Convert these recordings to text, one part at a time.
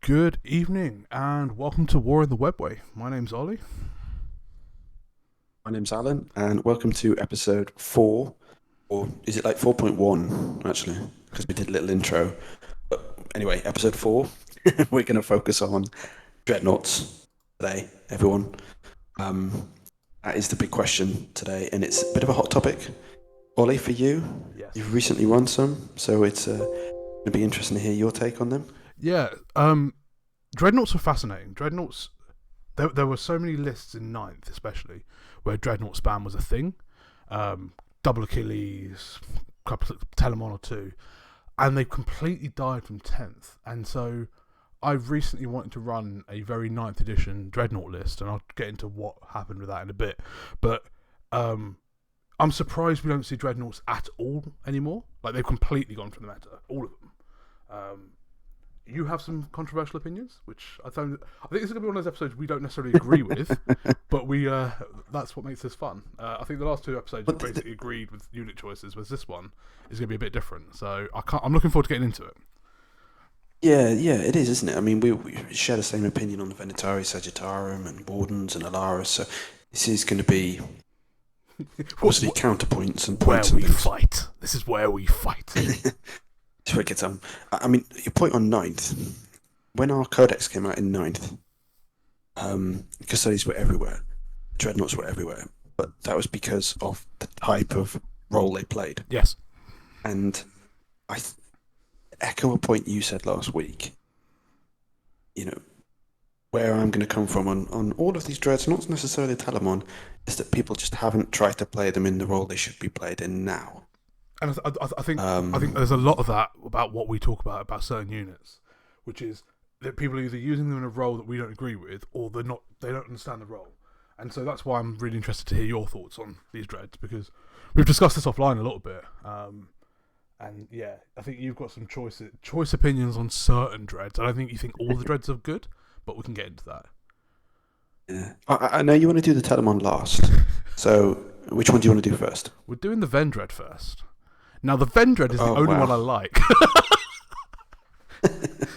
Good evening and welcome to War in the Webway. My name's Ollie. My name's Alan, and welcome to episode 4, or is it like 4.1 actually? Because we did a little intro. But anyway, episode 4, we're going to focus on dreadnoughts today, everyone. That is the big question today, and it's a bit of a hot topic. Ollie, for you, Yes. you've recently run some, so it's going to be interesting to hear your take on them. Yeah, dreadnoughts are fascinating. Dreadnoughts, there were so many lists in 9th especially, where dreadnought spam was a thing. Double Achilles, couple of Telemon or two, and they've completely died from 10th. And so I've recently wanted to run a very 9th edition dreadnought list, and I'll get into what happened with that in a bit. But I'm surprised we don't see dreadnoughts at all anymore. Like, they've completely gone from the meta, all of them. You have some controversial opinions, which I think this is going to be one of those episodes we don't necessarily agree with, but that's what makes this fun. I think the last 2 episodes we basically agreed with unit choices, whereas this one is going to be a bit different. So I'm looking forward to getting into it. Yeah, it is, isn't it? I mean, we share the same opinion on the Venatari, Sagittarium, and Wardens and Alaris, so this is going to be obviously counterpoints and points. Where we fight. This is where we fight. That's where it gets on. I mean, your point on 9th, when our codex came out in 9th, Custodes were everywhere, dreadnoughts were everywhere, but that was because of the type of role they played. Yes. And I echo a point you said last week. You know, where I'm going to come from on all of these dreads, not necessarily Telemon, is that people just haven't tried to play them in the role they should be played in now. And I think there's a lot of that about what we talk about certain units, which is that people are either using them in a role that we don't agree with, or they don't understand the role. And so that's why I'm really interested to hear your thoughts on these dreads, because we've discussed this offline a little bit. And yeah, I think you've got some choice opinions on certain dreads. I don't think you think all the dreads are good, but we can get into that. Yeah, I know you want to do the Telemon last. So which one do you want to do first? We're doing the Ven dread first. Now, the Ven dread is the only one I like.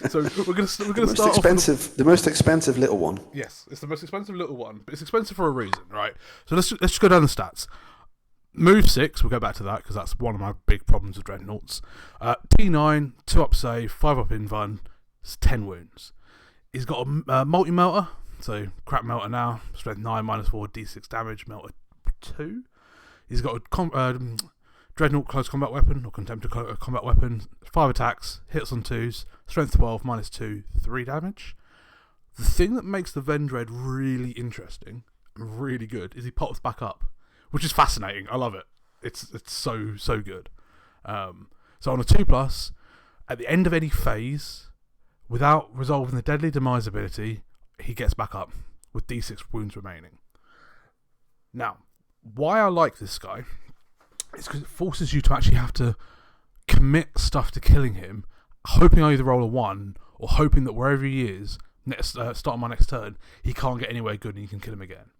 So we're going to start off with the most expensive little one. Yes, it's the most expensive little one, but it's expensive for a reason, right? So let's just go down the stats. Move 6, we'll go back to that because that's one of my big problems with dreadnoughts. T9, 2 up save, 5 up invuln, 10 wounds. He's got a multi-melter, so crap melter now, strength 9, -4, d6 damage, melter 2. He's got a dreadnought close combat weapon or contemptor combat weapon, 5 attacks, hits on 2s, strength 12, -2, 3 damage. The thing that makes the Vendread really interesting and really good is he pops back up, which is fascinating. I love it. It's so good. So on a 2+, at the end of any phase, without resolving the deadly demise ability, he gets back up with d6 wounds remaining. Now, why I like this guy is because it forces you to actually have to commit stuff to killing him, hoping I either roll a 1 or hoping that wherever he is, start on my next turn, he can't get anywhere good and you can kill him again.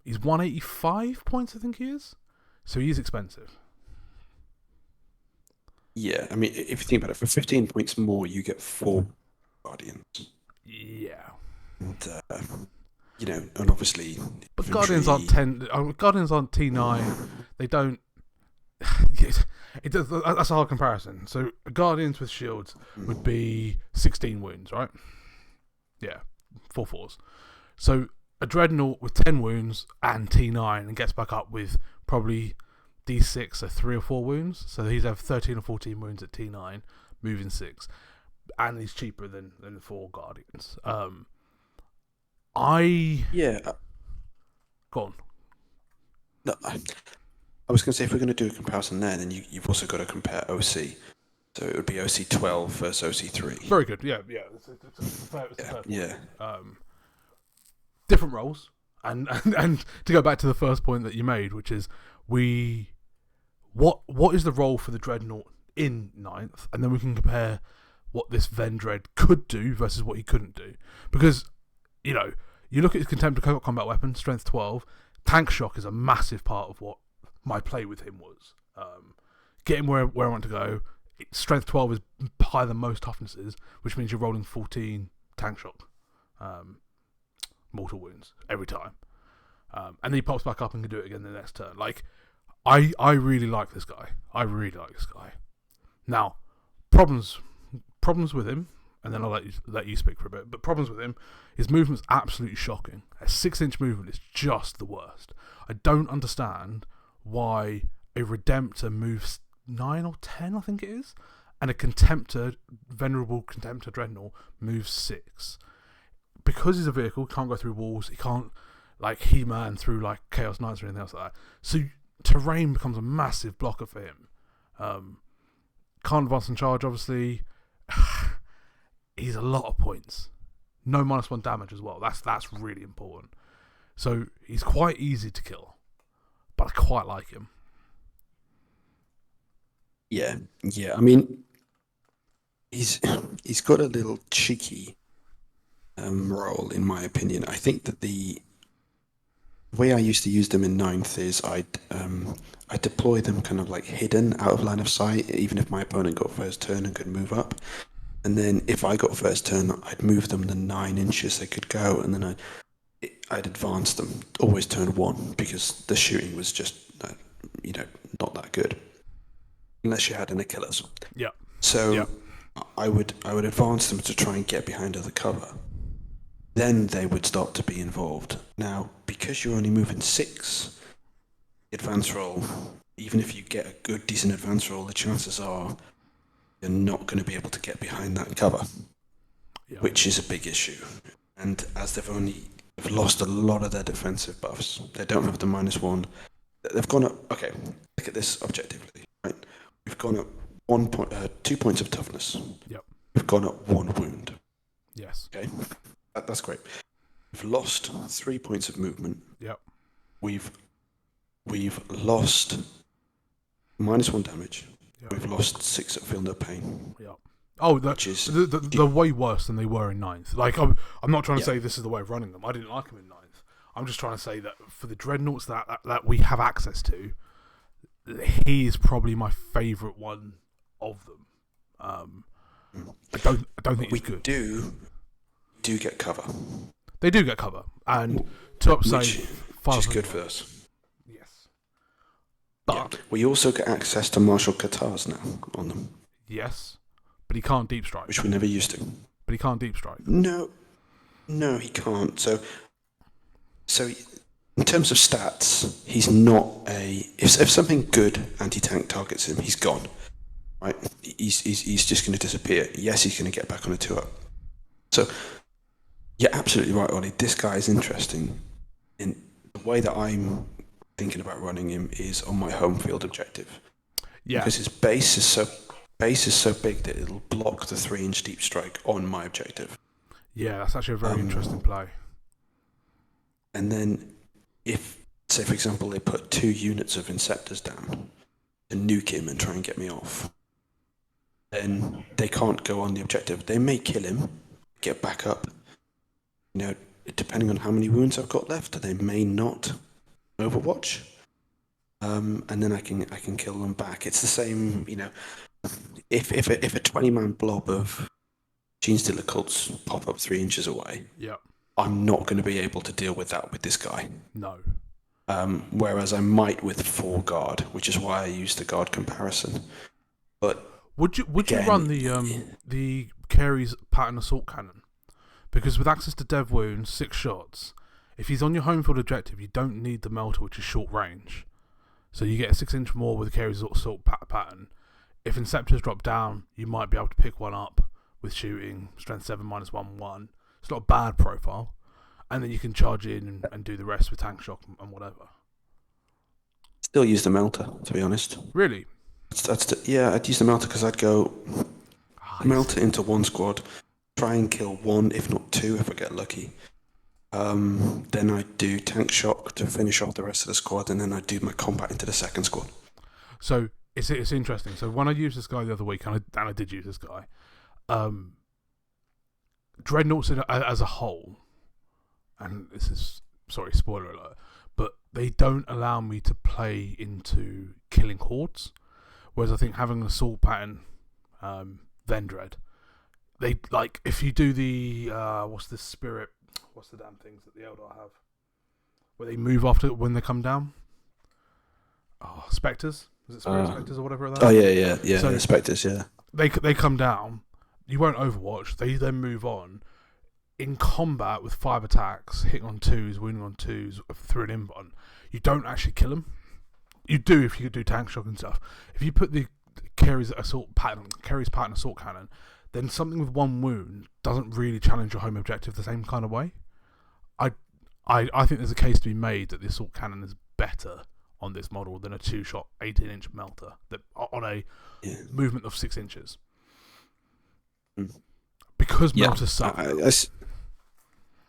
He's 185 points, I think he is. So he is expensive. Yeah, I mean, if you think about it, for 15 points more, you get 4 Guardians. Yeah. And, and obviously... But Guardians aren't Guardians aren't T9. They don't... That's a hard comparison. So Guardians with shields would be 16 wounds, right? Yeah, 4 4s. So a Dreadnought with 10 wounds and T9 and gets back up with probably D6, so 3 or 4 wounds. So he'd have 13 or 14 wounds at T9, moving 6. And he's cheaper than the 4 Guardians. Go on. No, I was going to say, if we're going to do a comparison there, then you've also got to compare OC. So it would be OC 12 versus OC 3. Very good. Yeah. It's a fair point. Different roles, and to go back to the first point that you made, which is what is the role for the Dreadnought in 9th, and then we can compare what this Vendread could do versus what he couldn't do. Because, you look at his contemptor combat weapon, strength 12, tank shock is a massive part of what my play with him was. Get him where I want to go, strength 12 is higher than most toughnesses, which means you're rolling 14 tank shock mortal wounds every time. And then he pops back up and can do it again the next turn. Like, I really like this guy. Now, problems with him, and then I'll let you speak for a bit. But problems with him, his movement's absolutely shocking. A 6-inch movement is just the worst. I don't understand why a Redemptor moves 9 or 10, I think it is, and a Contemptor, Venerable Contemptor Dreadnought moves 6. Because he's a vehicle, can't go through walls, he can't like He-Man through like Chaos Knights or anything else like that. So terrain becomes a massive blocker for him. Can't advance and charge, obviously. He's a lot of points. No -1 damage as well. That's really important. So he's quite easy to kill, but I quite like him. Yeah. I mean, he's got a little cheeky role, in my opinion. I think that the way I used to use them in 9th is I'd deploy them kind of like hidden, out of line of sight, even if my opponent got first turn and could move up. And then if I got first turn, I'd move them the 9 inches they could go, and then I'd advance them, always turn 1, because the shooting was just, not that good. Unless you had an Achillus. Yeah. So I would advance them to try and get behind other cover. Then they would start to be involved. Now, because you're only moving 6, the advance roll, even if you get a good, decent advance roll, the chances are you're not going to be able to get behind that cover, which is a big issue. And as they've lost a lot of their defensive buffs, they don't have the -1. They've gone up. Okay, look at this objectively. Right, we've gone up 2 points of toughness. Yep. We've gone up 1 wound. Yes. Okay, that's great. We've lost 3 points of movement. Yep. We've lost -1 damage. Yep. We've lost 6 at feel no pain. Yeah. Oh, they're way worse than they were in 9th. Like, I'm not trying to say this is the way of running them. I didn't like them in 9th. I'm just trying to say that for the Dreadnoughts that we have access to, he is probably my favourite one of them. I don't think he's good. Do get cover. They do get cover, and to upside, which is good for us. Yes, but we also get access to martial katars now on them. Yes, but he can't deep strike, which we never used to. But he can't deep strike. No, he can't. So in terms of stats, he's not a. If something good anti-tank targets him, he's gone. Right? He's just going to disappear. Yes, he's going to get back on a 2-up. So you're absolutely right, Ollie. This guy is interesting. In the way that I'm thinking about running him is on my home field objective. Yeah. Because his base is so big that it'll block the 3-inch deep strike on my objective. Yeah, that's actually a very interesting play. And then if, say for example, they put 2 units of Inceptors down to nuke him and try and get me off, then they can't go on the objective. They may kill him, get back up. Depending on how many wounds I've got left, they may not overwatch. And then I can kill them back. It's the same, if a 20-man blob of Gene Stealer cults pop up 3 inches away, I'm not going to be able to deal with that with this guy. No. Whereas I might with 4 guard, which is why I use the guard comparison. But would you run the Carey's pattern assault cannon? Because with access to dev wounds, 6 shots, if he's on your home field objective, you don't need the melter, which is short range. So you get a 6-inch more with the Carey's assault pattern. If Inceptors drop down, you might be able to pick one up with shooting, strength 7 -1/1. It's not a bad profile. And then you can charge in and do the rest with tank shock and whatever. Still use the melter, to be honest. Really? I'd use the melter because I'd go melter into 1 squad, try and kill 1, if not 2, if I get lucky. Then I'd do tank shock to finish off the rest of the squad, and then I'd do my combat into the 2nd squad. So it's interesting. So when I used this guy the other week, and I did use this guy, Dreadnoughts as a whole, and this is, sorry, spoiler alert, but they don't allow me to play into killing hordes, whereas I think having an assault pattern Vendread. They like if you do the what's the spirit? What's the damn things that the Eldar have? Where they move after when they come down. Oh, specters. Is it spirit specters or whatever? Oh yeah. So specters, yeah. They come down. You won't Overwatch. They then move on in combat with 5 attacks, hitting on 2s, wounding on 2s through an invuln. You don't actually kill them. You do if you could do tank shock and stuff. If you put the Carrie's pattern assault cannon, then something with 1 wound doesn't really challenge your home objective the same kind of way. I think there's a case to be made that the assault cannon is better on this model than a 2-shot 18-inch melter that on a movement of 6 inches. Because melters suck.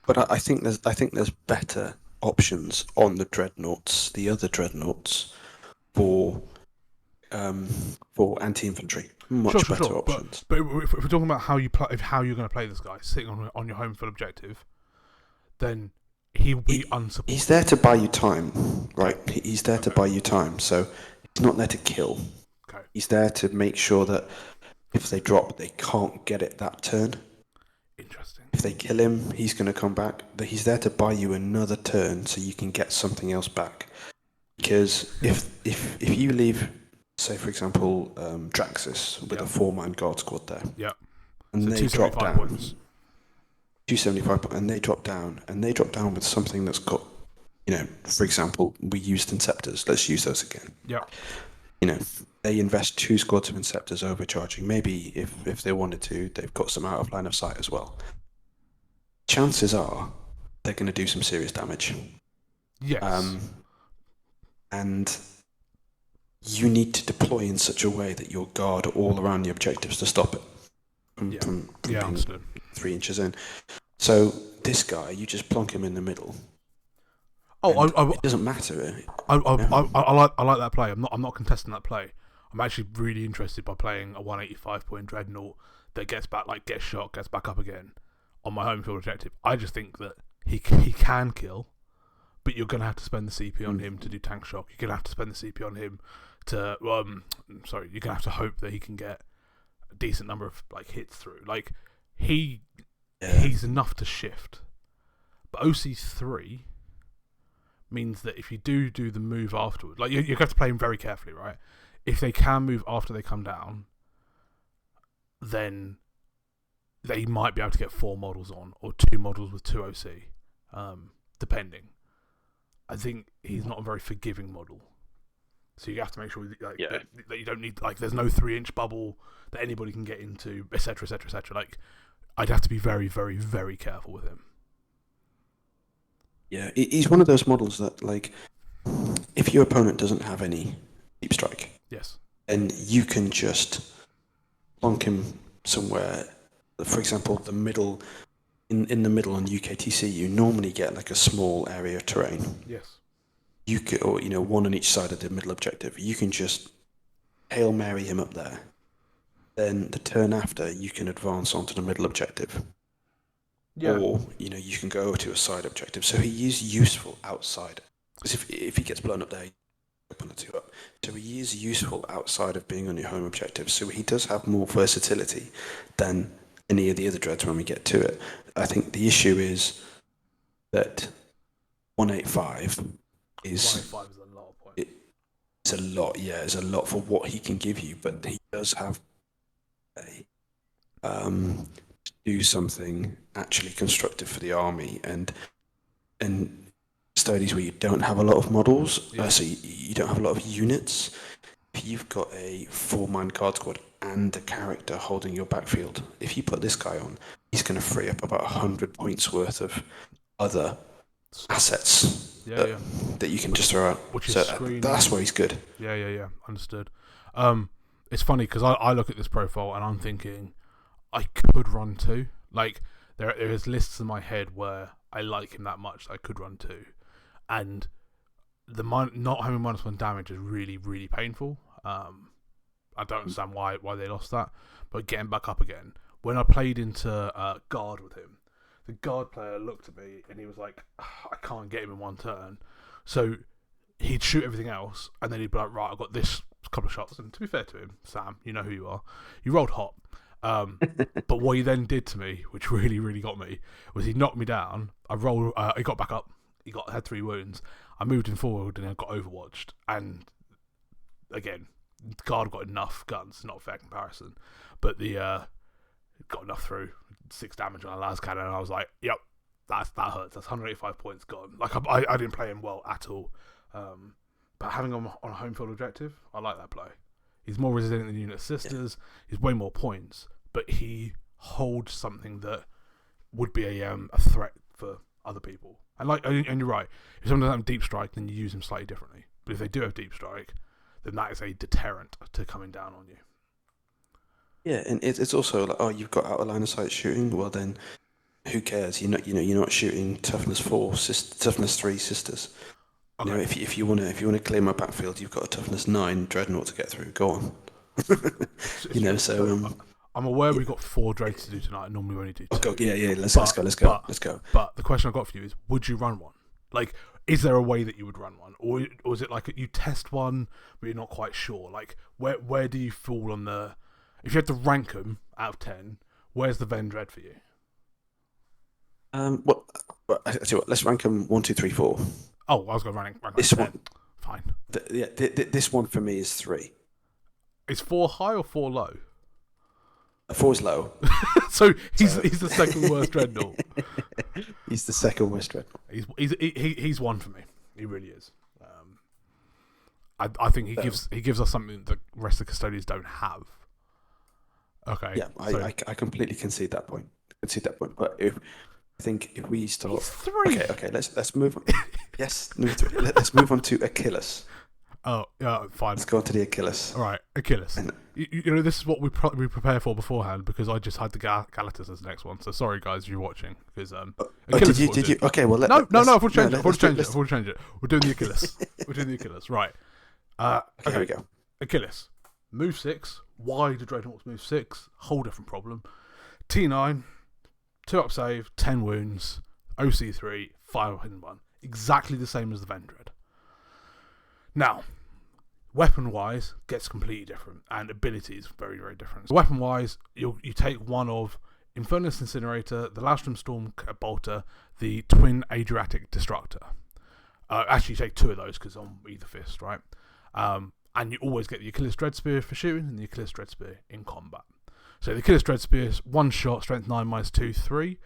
But I think there's better options on the dreadnoughts, the other dreadnoughts, for anti-infantry. Much better options. But if we're talking about how you're going to play this guy, sitting on your home field objective, then he will be unsupported. He's there to buy you time, right? He's there to buy you time. So he's not there to kill. Okay. He's there to make sure that if they drop, they can't get it that turn. Interesting. If they kill him, he's going to come back. But he's there to buy you another turn so you can get something else back. Because if you leave, say for example, Draxus with a 4-man guard squad there, and so they drop down, points. 275 points, and they drop down with something that's got, for example, we used Inceptors. Let's use those again. Yeah. They invest 2 squads of Inceptors overcharging. Maybe if they wanted to, they've got some out of line of sight as well. Chances are they're going to do some serious damage. Yes. And you need to deploy in such a way that you'll guard all around the objectives to stop it from being 3 inches in. So this guy, you just plonk him in the middle. It doesn't matter. I like that play. I'm not contesting that play. I'm actually really interested by playing a 185 point dreadnought that gets shot, gets back up again on my home field objective. I just think that he can kill, but you're going to have to spend the CP on him to do tank shock. You're going to have to spend the CP on him to you're going to have to hope that he can get a decent number of hits through. He's enough to shift, but OC3 means that if you do the move afterwards, you have to play him very carefully, right? If they can move after they come down, then they might be able to get 4 models on, or 2 models with 2 OC, depending. I think he's not a very forgiving model, so you have to make sure that you don't need there's no 3-inch bubble that anybody can get into, etc., etc., etc. I'd have to be very, very, very careful with him. Yeah, he's one of those models that, if your opponent doesn't have any deep strike, then you can just plonk him somewhere. For example, the middle, in the middle on UKTC, you normally get a small area of terrain. Yes. You could, or one on each side of the middle objective. You can just Hail Mary him up there. Then the turn after, you can advance onto the middle objective. Yeah. Or, you can go to a side objective. So he is useful outside. Because if he gets blown up there, up on the 2 up. So he is useful outside of being on your home objective. So he does have more versatility than any of the other dreads when we get to it. I think the issue is that 185 is... 185 is a lot of points. It's a lot, it's a lot for what he can give you. But he does have do something actually constructive for the army, and studies where you don't have a lot of models, so you don't have a lot of units. If you've got a 4-man guard squad and a character holding your backfield, if you put this guy on, he's going to free up about 100 points worth of other assets that you can just throw out. Which is that's where he's good. Yeah. Understood. It's funny because I look at this profile and I'm thinking I could run 2. There is lists in my head where I like him that much that I could run 2, and the not having -1 damage is really, really painful. I don't understand why they lost that, but getting back up again. When I played into guard with him, the guard player looked at me and he was like, I can't get him in 1 turn. So he'd shoot everything else, and then he'd be like, right, I've got this a couple of shots, and to be fair to him, Sam, you know who you are. You rolled hot. But what he then did to me, which really, really got me, was he knocked me down. I rolled. He got back up. Had 3 wounds. I moved him forward, and I got overwatched. And again, the guard got enough guns, not a fair comparison, but the got enough through 6 damage on a las cannon. And I was like, yep, that hurts. That's 185 points gone. Like I didn't play him well at all. But having him on a home field objective, I like that play. He's more resilient than Unit Sisters. He's way more points, but he holds something that would be a threat for other people. And you're right. If someone doesn't have deep strike, then you use them slightly differently. But if they do have deep strike, then that is a deterrent to coming down on you. Yeah, and it's also like, oh, you've got out of line of sight shooting. Well, then who cares? You're not shooting toughness 4, toughness 3 sisters. Okay. You know, if you want to clear my backfield, you've got a toughness 9 dreadnought to get through. Go on. I'm aware we've got 4 dreads to do tonight. Normally we only do 2. Yeah. Let's go. But the question I've got for you is: would you run one? Like, is there a way that you would run one, or is it like you test one but you're not quite sure? Like, where do you fall on the? If you had to rank them out of 10, where's the Ven Dread for you? Well, I tell you what. Let's rank them 1, 2, 3, 4. Oh, I was going to rank this 10. one. Fine. This one for me is 3. Is 4 high or 4 low? 4 is low. So he's the second worst dreadnought. He's the second worst dreadnought. He's one for me. He really is. I think he gives us something that the rest of the Custodians don't have. Okay. Yeah, I completely concede that point. But I think if we start, he's 3. Okay, let's move on. Yes, let's move on to Achillus. Oh, yeah, fine. Let's go on to the Achillus. All right, Achillus. And, you know, this is what we prepare for beforehand, because I just had the Galatus as the next one. So sorry, guys, if you're watching, because did you? Okay, well, no. I've change it. We're doing the Achillus. We're doing the Achillus. Right. Okay, here we go. Achillus. Move 6. Why do Dreadnoughts move 6? Whole different problem. T9. 2 up save. 10 wounds. OC 3. 5 hidden 1. Exactly the same as the Ven Dread. Now, weapon-wise, gets completely different, and abilities very, very different. So weapon-wise, you take one of Infernus Incinerator, the Lastrum Storm Bolter, the Twin Adriatic Destructor. Actually, you take 2 of those because on either fist, right? And you always get the Achilles Dread Spear for shooting and the Achilles Dread Spear in combat. So the Achilles Dread Spear is 1 shot, strength 9 minus 2, 3.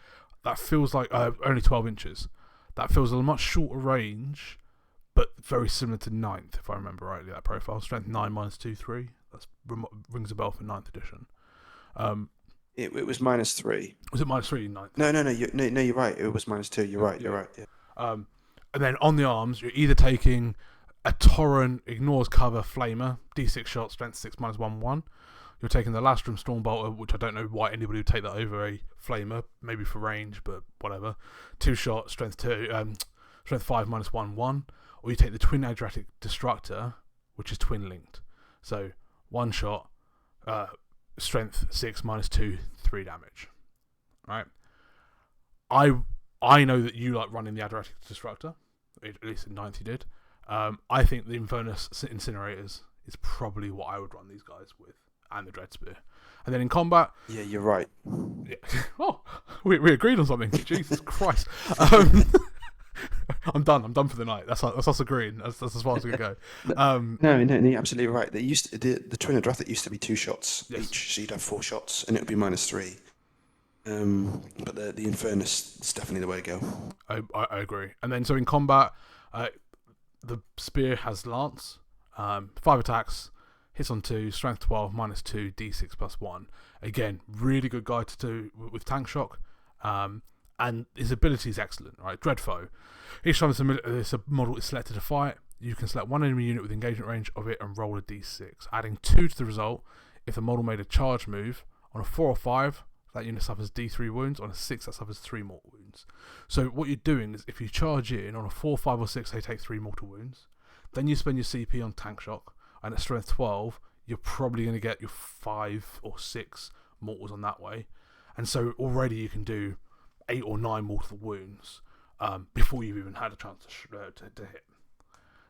That feels like only 12 inches. That feels a much shorter range, but very similar to 9th, if I remember rightly, that profile. Strength 9 minus 2, 3. That rings a bell for 9th edition. It was minus 3. Was it minus 3 in 9th? No, you're right. It was minus 2. You're right. Yeah. And then on the arms, you're either taking a Torrent, Ignores Cover, Flamer, D6 shot, strength 6 minus 1, 1. You're taking the Lastrum Stormbolter, which I don't know why anybody would take that over a Flamer, maybe for range, but whatever. 2 shot, strength 5 minus 1, 1. Or you take the Twin Adriatic Destructor, which is twin linked. So 1 shot, strength 6 minus 2, 3 damage. Right? I know that you like running the Adriatic Destructor, at least in 9th you did. I think the Infernus Incinerators is probably what I would run these guys with, and the Dread Spear. And then in combat... Yeah, you're right. Yeah. Oh, we agreed on something. Jesus Christ. I'm done for the night. That's us agreeing. That's as far as we can go. No, you're absolutely right. The Twin Adriatic used to be 2 shots each, so you'd have 4 shots, and it would be minus 3. But the Infernus is definitely the way to go. I agree. And then so in combat, the spear has lance, 5 attacks, hits on 2, strength 12, minus 2, d6 plus 1. Again, really good guy to do with tank shock. And his ability is excellent, right? Dreadfoe. Each time this model is selected to fight, you can select one enemy unit with engagement range of it and roll a d6, adding 2 to the result. If the model made a charge move, on a 4 or 5, that unit suffers d3 wounds. On a 6, that suffers 3 mortal wounds. So what you're doing is, if you charge in, on a 4, 5 or 6, they take 3 mortal wounds. Then you spend your CP on tank shock, and at strength 12, you're probably going to get your 5 or 6 mortals on that way. And so already you can do 8 or 9 mortal wounds before you've even had a chance to hit.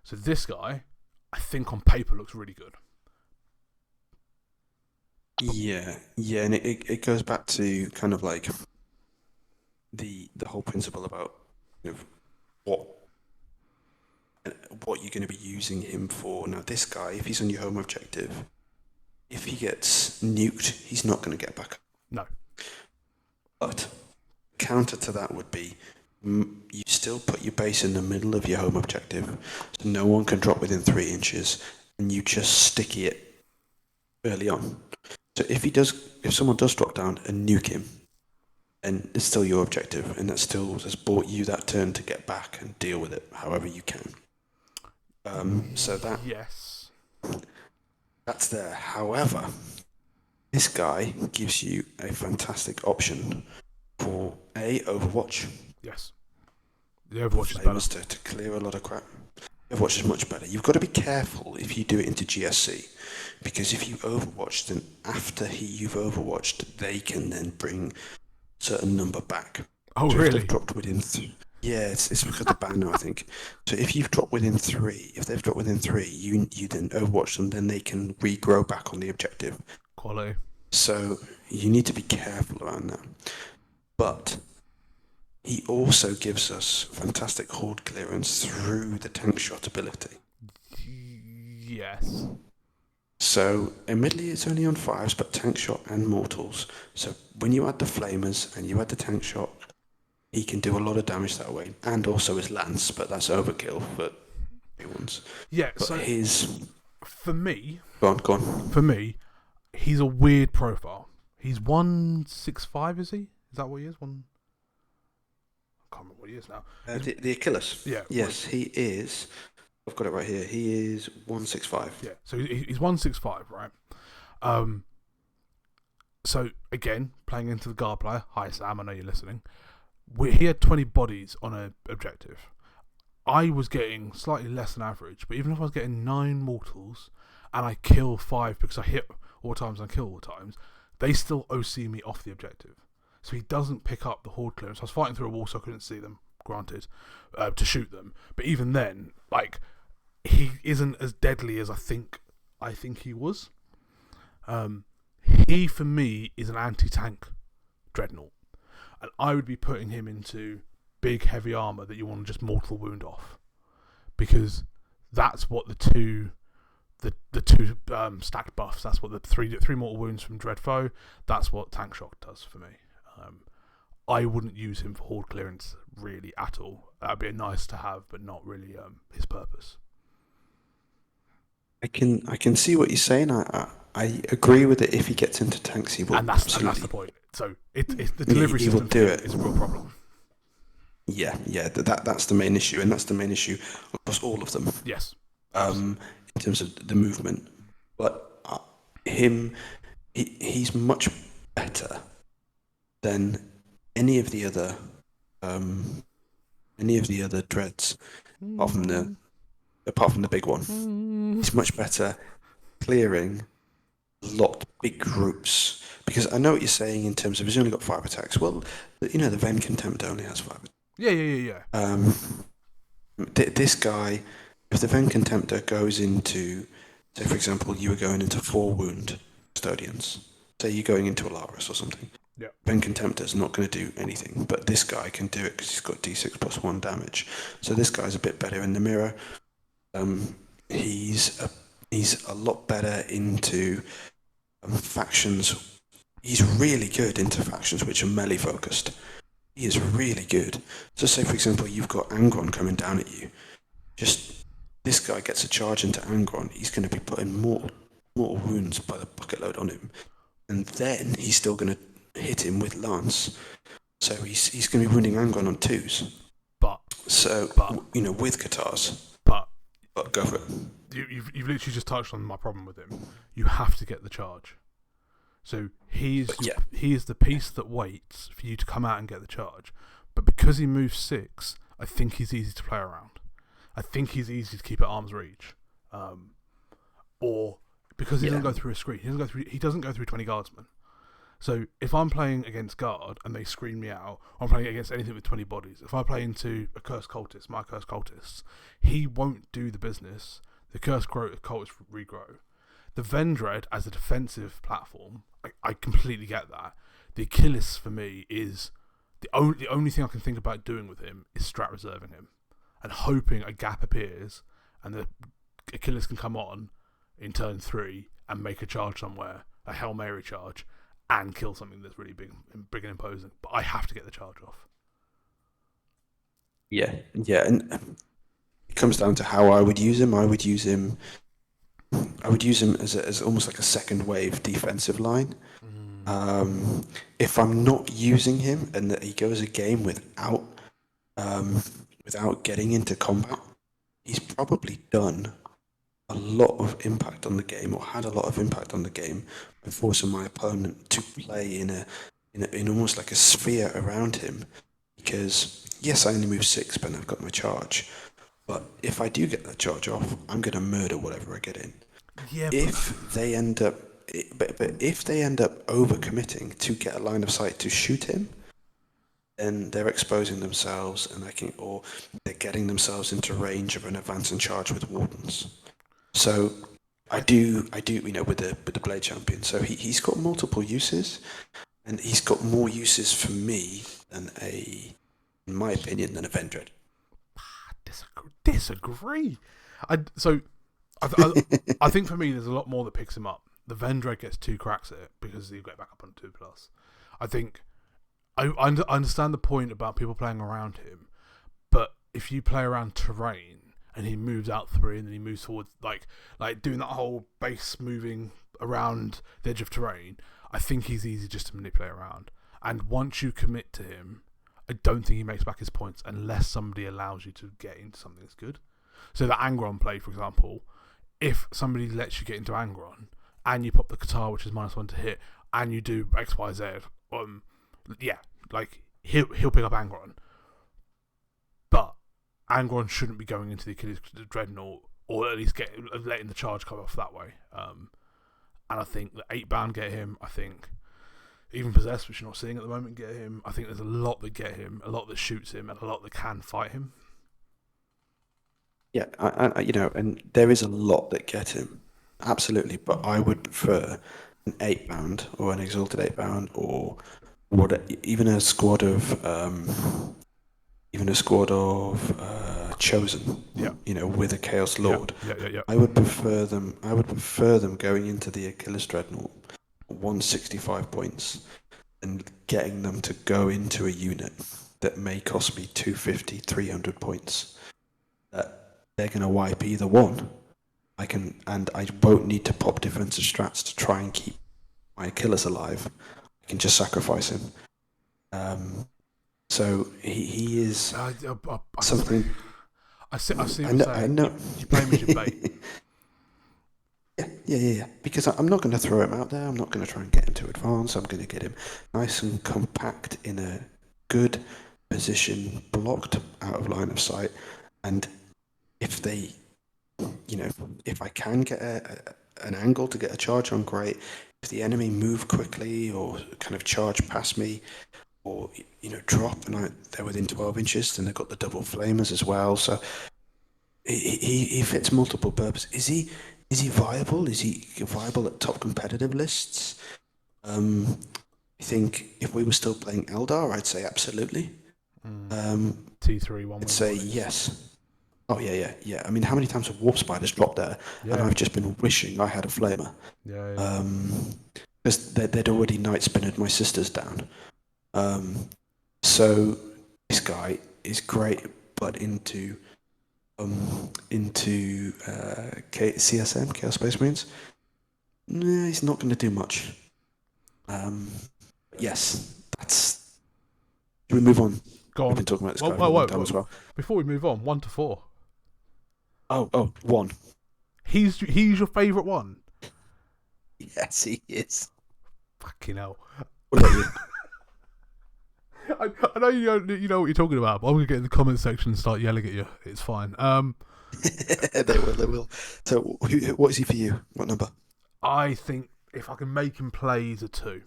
So this guy, I think on paper looks really good. yeah, and it goes back to kind of like the whole principle about what what you're going to be using him for. Now, this guy, if he's on your home objective, if he gets nuked, he's not going to get back. No. But counter to that would be you still put your base in the middle of your home objective, so no one can drop within 3 inches, and you just sticky it early on. So if someone does drop down and nuke him, and it's still your objective, and that still has bought you that turn to get back and deal with it however you can. So Yes. that's there. However, this guy gives you a fantastic option for Overwatch. Yes. The Overwatch is better. To clear a lot of crap. Overwatch is much better. You've got to be careful if you do it into GSC, because if you Overwatch, then after you've Overwatched, they can then bring certain number back. Oh, so really? If they've dropped within yeah, it's because of the ban now, I think. So if you've dropped within 3, if they've dropped within 3, you then Overwatch them, then they can regrow back on the objective. Quality. So you need to be careful around that. But he also gives us fantastic horde clearance through the tank shot ability. Yes. So admittedly it's only on 5s, but tank shot and mortals. So when you add the flamers and you add the tank shot, he can do a lot of damage that way. And also his lance, but that's overkill for new ones. Yeah, but so for me... Go on. For me, he's a weird profile. He's 165, is he? Is that what he is? I can't remember what he is now. The Achillus? Yeah. Yes, he is... I've got it right here. He is 165. Yeah, so he's 165, right? So, again, playing into the guard player. Hi, Sam, I know you're listening. He had 20 bodies on an objective. I was getting slightly less than average, but even if I was getting 9 mortals and I kill 5 because I hit all times and kill all times, they still OC me off the objective. So he doesn't pick up the horde clearance. I was fighting through a wall so I couldn't see them, granted, to shoot them. But even then, like, he isn't as deadly as I think he was. He, for me, is an anti-tank dreadnought. And I would be putting him into big, heavy armour that you want to just mortal wound off. Because that's what the two stacked buffs, that's what the three mortal wounds from Dread Foe, that's what Tank Shock does for me. I wouldn't use him for horde clearance really at all. That'd be a nice to have, but not really his purpose. I can see what you're saying. I agree with it. If he gets into tanks, he will. And that's the point. So it's the delivery he system will do it. is a real problem. Yeah. That's the main issue, and that's the main issue across all of them. Yes. In terms of the movement, but he's much better than any of the other dreads, apart from the big one. He's much better clearing big groups, because I know what you're saying in terms of he's only got 5 attacks. Well, the Ven Contemptor only has 5 attacks. Yeah. This guy, if the Ven Contemptor goes into, say for example, you were going into 4 wound custodians, say you're going into Alaris or something. Yeah. Ven Contemptor's not going to do anything, but this guy can do it because he's got D6 plus 1 damage. So this guy's a bit better in the mirror. He's a lot better into factions. He's really good into factions which are melee focused. He is really good. So say for example you've got Angron coming down at you. Just this guy gets a charge into Angron, he's going to be putting mortal wounds by the bucket load on him, and then he's still going to hit him with lance. So he's going to be wounding Angron on 2s. But with Katars. But go for it. You've literally just touched on my problem with him. You have to get the charge. So he is the piece that waits for you to come out and get the charge. But because he moves 6, I think he's easy to play around. I think he's easy to keep at arm's reach. Or because he doesn't go through a screen. He doesn't go through 20 guardsmen. So if I'm playing against guard and they screen me out, or I'm playing against anything with 20 bodies, if I play into a cursed cultist, my cursed cultists, he won't do the business. The cursed cultists regrow. The Vendread as a defensive platform, I completely get that. The Achillus for me is the only thing I can think about doing with him is strat reserving him and hoping a gap appears and the Achillus can come on in turn 3 and make a charge somewhere, a Hail Mary charge, and kill something that's really big and imposing. But I have to get the charge off. Yeah, and it comes down to how I would use him. I would use him as almost like a second wave defensive line. If I'm not using him and that he goes a game without getting into combat, he's probably done a lot of impact on the game, or had a lot of impact on the game, by forcing my opponent to play in almost like a sphere around him. Because yes, I only move 6, but I've got my charge. But if I do get that charge off, I'm going to murder whatever I get in. Yeah. If they end up overcommitting to get a line of sight to shoot him, then they're exposing themselves, or they're getting themselves into range of an advance and charge with wardens. So I do, with the Blade Champion. So he's got multiple uses, and he's got more uses for me in my opinion, than a Vendread. Disagree. I think for me, there's a lot more that picks him up. The Vendread gets 2 cracks at it because you get back up on 2+. I think I understand the point about people playing around him, but if you play around terrain and he moves out 3 and then he moves forward, like doing that whole base moving around the edge of terrain, I think he's easy just to manipulate around. And once you commit to him, I don't think he makes back his points unless somebody allows you to get into something that's good. So the Angron play, for example, if somebody lets you get into Angron and you pop the Qatar, which is -1 to hit, and you do X, Y, Z, he'll pick up Angron. But Angron shouldn't be going into the Achilles Dreadnought, or at least letting the charge come off that way. And I think the 8-bound get him. I think even Possessed, which you're not seeing at the moment, get him. I think there's a lot that get him, a lot that shoots him, and a lot that can fight him. Yeah, and there is a lot that get him, absolutely. But I would prefer an 8-bound or an Exalted 8-bound, or even a squad of Chosen. Yeah. With a Chaos Lord. Yeah. I would prefer them going into the Achilles Dreadnought 165 points and getting them to go into a unit that may cost me 250, 300 points. They're going to wipe either one. I won't need to pop defensive strats to try and keep my Achilles alive. I can just sacrifice him. So he is something. I see what I know. You play him as your bait. Yeah. Because I'm not going to throw him out there. I'm not going to try and get him to advance. I'm going to get him nice and compact in a good position, blocked out of line of sight. And if I can get an angle to get a charge on, great. If the enemy move quickly or kind of charge past me, or drop and they're within 12 inches, then they've got the double flamers as well. So he fits multiple purposes. Is he viable? Is he viable at top competitive lists? I think if we were still playing Eldar, I'd say absolutely. T3 1. I'd say yes. Oh yeah. I mean, how many times have Warp Spiders dropped there? Yeah. And I've just been wishing I had a flamer. Yeah. Because they'd already night spinnered my sisters down. So this guy is great, but into CSM, Chaos Space Marines, he's not going to do much. Yes, that's. Should we move on? Go on. We've been talking about this guy for a long time as well. Before we move on, 1 to 4. Oh, 1. He's your favourite one. Yes, he is. Fucking hell. What about you? I know you know what you're talking about, but I'm going to get in the comment section and start yelling at you. It's fine. They will. So, what is he for you? What number? I think if I can make him play, he's a 2.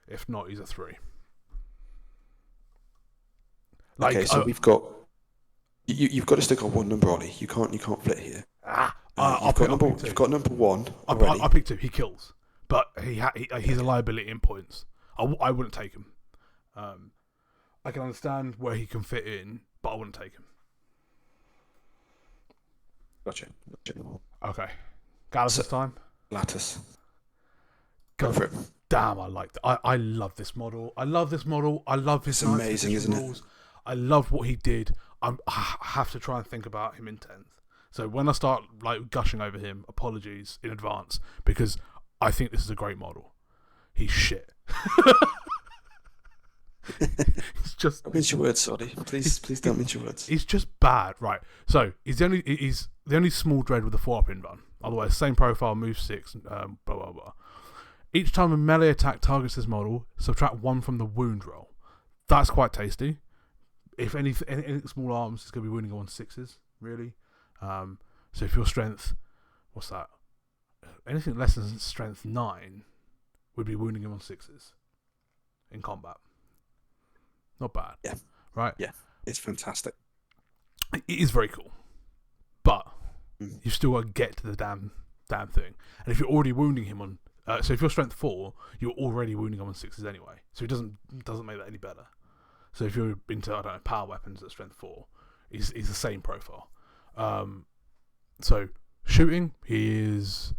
If not, he's a 3. Okay, so we've got... You've got to stick on one number, Ollie. You can't flit here. You've got number 1 already. I'll pick 2. He kills. but he's a liability in points. I wouldn't take him. I can understand where he can fit in, but I wouldn't take him. Gotcha. Okay. Galatus time? Galatus. Go for it. Damn, I like that. I love this model. I love his It's amazing, isn't it? I love what he did. I have to try and think about him in 10th. So when I start like gushing over him, apologies in advance, because I think this is a great model. He's shit. He's just. Don't mince your words, Soddy. Please don't mince your words. He's just bad, right? So he's the only small dread with a 4-up invuln. Otherwise, same profile, move 6, blah blah blah. Each time a melee attack targets this model, subtract 1 from the wound roll. That's quite tasty. If anything small arms, it's going to be wounding on 6s, really. So if your strength, what's that? Anything less than strength 9 would be wounding him on 6s in combat. Not bad. Yeah. Right? Yeah. It's fantastic. It is very cool. But you've still got to get to the damn thing. And if you're already wounding him on... so if you're strength 4, you're already wounding him on 6s anyway. So it doesn't make that any better. So if you're into, I don't know, power weapons at strength 4, he's the same profile. So shooting, he is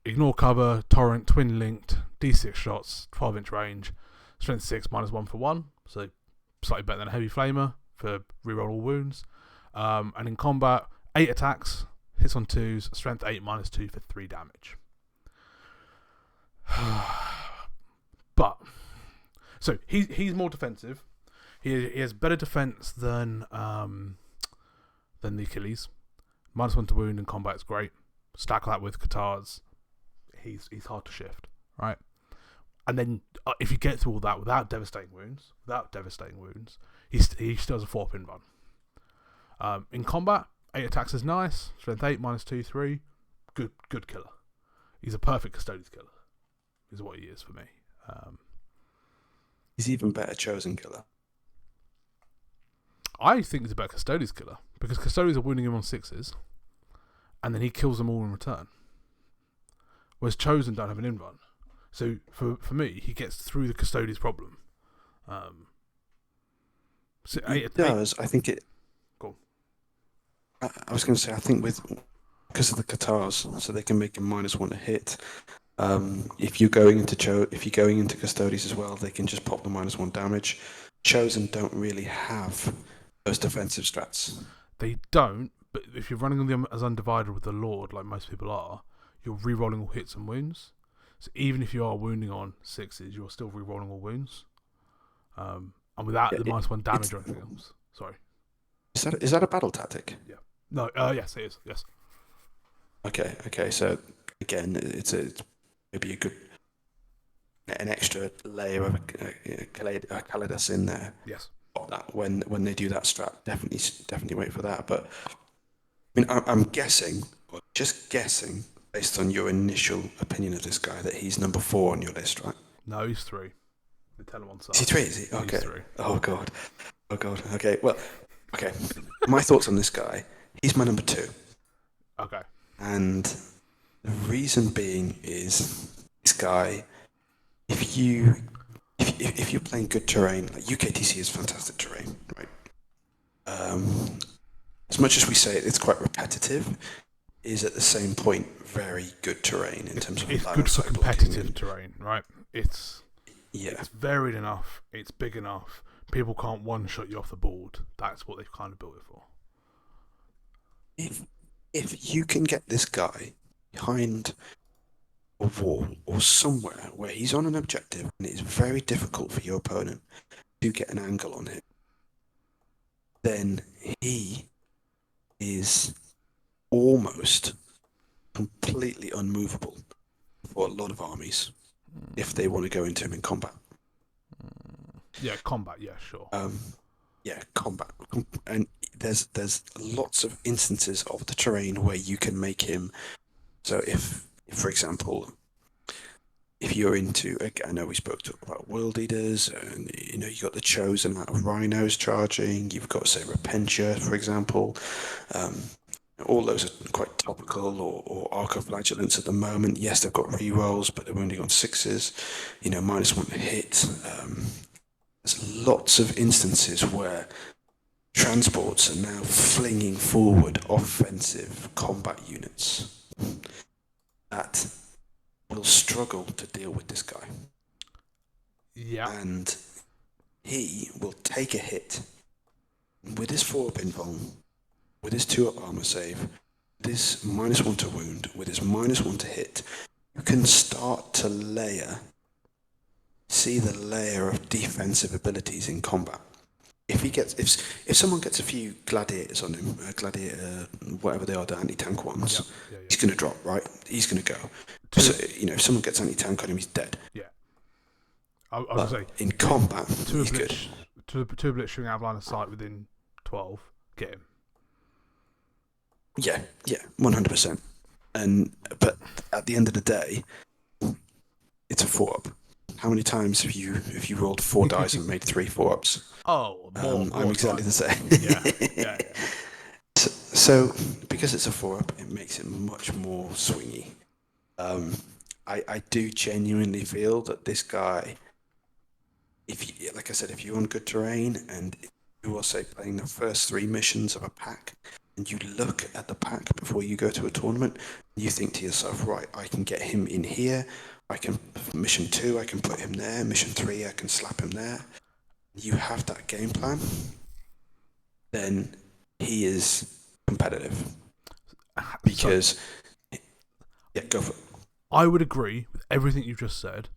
ignore cover, torrent, twin linked, D6 shots, 12-inch range, strength 6, -1 for 1. So slightly better than a heavy flamer for reroll all wounds. And in combat, 8 attacks, hits on 2s, strength 8, -2 for 3 damage. But so he's more defensive. He has better defense than the Achilles. -1 to wound in combat is great. Stack that with Custodes, he's hard to shift, right? And then if you get through all that without devastating wounds, he still has a 4-up invuln. In combat, 8 attacks is nice. Strength 8, -2, 3. Good killer. He's a perfect Custodes killer. Is what he is for me. He's even better chosen killer. I think he's a better Custodes killer because Custodes are wounding him on 6s, and then he kills them all in return. Whereas chosen don't have an invuln. So for me, he gets through the Custodes problem. So it does. I think it. Cool. I was going to say, I think because of the Custodes, so they can make him -1 to hit. If you're going into Custodes as well, they can just pop the -1 damage. Chosen don't really have those defensive strats. They don't, but if you're running them as undivided with the Lord, like most people are, you're re-rolling all hits and wounds. So even if you are wounding on 6s, you're still re-rolling all wounds. And without the -1 damage or anything else. Sorry. Is that a battle tactic? Yeah. No, yes, it is. Yes. Okay. So again, it's maybe an extra layer of a Galatus in there. Yes. That when they do that strat, definitely wait for that. But I mean, I'm guessing, or just guessing, based on your initial opinion of this guy, that he's number 4 on your list, right? No, he's 3. The Telemon side. Is he 3? Is he? Okay. He's 3. Oh god. Okay. Well, okay. My thoughts on this guy. He's my number 2. Okay. And the reason being is this guy. If you're playing good terrain, like UKTC is fantastic terrain, right? As much as we say it's quite repetitive, is at the same point very good terrain in terms of it's good for competitive terrain, right? It's varied enough, it's big enough. People can't one-shot you off the board. That's what they've kind of built it for. If you can get this guy behind a wall or somewhere where he's on an objective and it's very difficult for your opponent to get an angle on him, then he is almost completely unmovable for a lot of armies if they want to go into him in combat. Yeah, combat, yeah, sure. Combat. And there's lots of instances of the terrain where you can make him. So if for example, if you're into, I know we spoke about world eaters, and you got the chosen amount of rhinos charging. You've got, say, Repentia, for example. All those are quite topical or arco-flagellants at the moment. Yes, they've got re-rolls, but they're only on 6s. -1 to hit. There's lots of instances where transports are now flinging forward offensive combat units that will struggle to deal with this guy. Yeah. And he will take a hit with his 4-up invuln, with his 2-up armor save, with his -1 to wound, with his -1 to hit. You can start to see the layer of defensive abilities in combat. If someone gets a few gladiators on him, gladiator, whatever they are, the anti-tank ones, he's going to drop, right? He's going to go. So, if someone gets anti-tank on him, he's dead. Yeah. I was going to say, in combat, he's good. Two blitzing out of line of sight within 12, get him. Yeah, 100%. But at the end of the day, it's a 4-up. How many times have you rolled 4 dice and made 3 4-ups? Oh, more I'm exactly the same. Yeah. So, because it's a 4-up, it makes it much more swingy. I do genuinely feel that this guy, like I said, if you're on good terrain and you are, say, playing the first 3 missions of a pack, and you look at the pack before you go to a tournament, you think to yourself, right, I can get him in here. Mission 2, I can put him there. Mission 3, I can slap him there. You have that game plan, then he is competitive. Because, go for it. I would agree with everything you've just said